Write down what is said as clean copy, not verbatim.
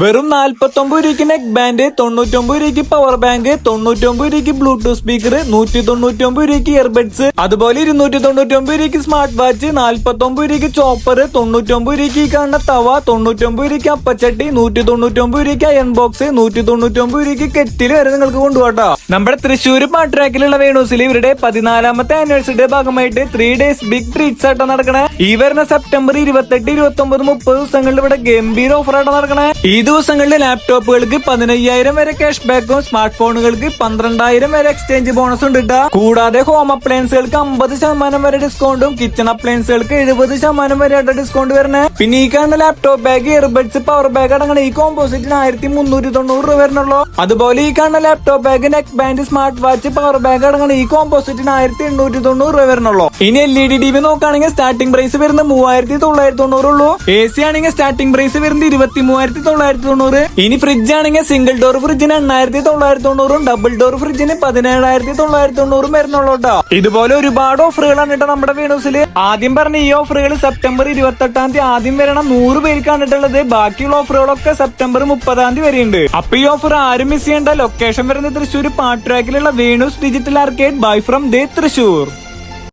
വെറും 49 രൂപയ്ക്ക് neck band, 99 രൂപയ്ക്ക് പവർ ബാങ്ക്, 99 രൂപയ്ക്ക് ബ്ലൂടൂത്ത് സ്പീക്കർ, 199 രൂപയ്ക്ക് ഇയർബഡ്സ്, അതുപോലെ 299 രൂപയ്ക്ക് സ്മാർട്ട് വാച്ച്, 49 രൂപയ്ക്ക് ചോപ്പർ, 99 രൂപയ്ക്ക് ഈ കാണുന്ന തവ, 99 രൂപയ്ക്ക് അപ്പച്ചട്ടി, 199 രൂപയ്ക്ക് അയൺ ബോക്സ്, 199 രൂപയ്ക്ക് കെറ്റിൽ വരെ നിങ്ങൾക്ക് കൊണ്ടുപോട്ടോ. നമ്മുടെ തൃശ്ശൂർ പാട്രാക്കിലുള്ള വേണൂസിൽ ഇവരുടെ 14ാമത്തെ ആനിവേഴ്സറിയുടെ ഭാഗമായിട്ട് 3 days ബിഗ് ട്രീറ്റ്സ് ആട്ടോ നടക്കണേ. ഈ വരുന്ന സെപ്റ്റംബർ 28, 29, 30 ദിവസങ്ങളിൽ ഇവിടെ ഗംഭീര ഓഫർ ആട്ടോ നടക്കണേ. ഈ ദിവസങ്ങളിൽ ലാപ്ടോപ്പുകൾക്ക് 15,000 വരെ ക്യാഷ് ബാക്കും, സ്മാർട്ട് ഫോണുകൾക്ക് 12,000 വരെ എക്സ്ചേഞ്ച് ബോണസും ഉണ്ട്. കൂടാതെ ഹോം അപ്ലയൻസുകൾക്ക് 50% വരെ ഡിസ്കൗണ്ടും, കിച്ചൺ അപ്ലയൻസുകൾക്ക് 70% വരെ ഡിസ്കൗണ്ട് വരണേ. പിന്നെ ഈ കാണുന്ന laptop bag, earbuds, power bag അടങ്ങണ ഈ കോമ്പോസിറ്റിന് 1390 രൂപ വരണുള്ളൂ. അതുപോലെ ഈ കാണുന്ന laptop bag, neck band, smart watch, power bag അടങ്ങണ ഈ കോമ്പോസിറ്റിന് 1890 രൂപ വരണുള്ളൂ. ഇനി LED TV നോക്കുകയാണെങ്കിൽ സ്റ്റാർട്ടിംഗ് പ്രൈസ് വരുന്നത് 3990 ഉള്ളൂ. AC ആണെങ്കിൽ സ്റ്റാർട്ടിംഗ് പ്രൈസ് വരുന്നത് 23,990. ഇനി ഫ്രിഡ്ജ് ആണെങ്കിൽ സിംഗിൾ ഡോർ ഫ്രിഡ്ജിന് 8,990, ഡബിൾ ഡോർ ഫ്രിഡ്ജിന് 17,990 വരുന്നുള്ളൂ കേട്ടോ. ഇതുപോലെ ഒരുപാട് ഓഫറുകളാണ് കേട്ടോ നമ്മുടെ വേണൂസിൽ. ആദ്യം പറഞ്ഞ ഈ ഓഫറുകൾ സെപ്റ്റംബർ 28 ആദ്യം വരണം 100 പേർക്കാണ് ഉള്ളത്. ബാക്കിയുള്ള ഓഫറുകളൊക്കെ സെപ്റ്റംബർ 30 വരെയുണ്ട്. അപ്പൊ ഈ ഓഫർ ആരും മിസ് ചെയ്യേണ്ട. ലൊക്കേഷൻ വരുന്നത് തൃശ്ശൂർ പാട്രാക്കിലുള്ള Venu's digital arcade bye from ദേ തൃശ്ശൂർ.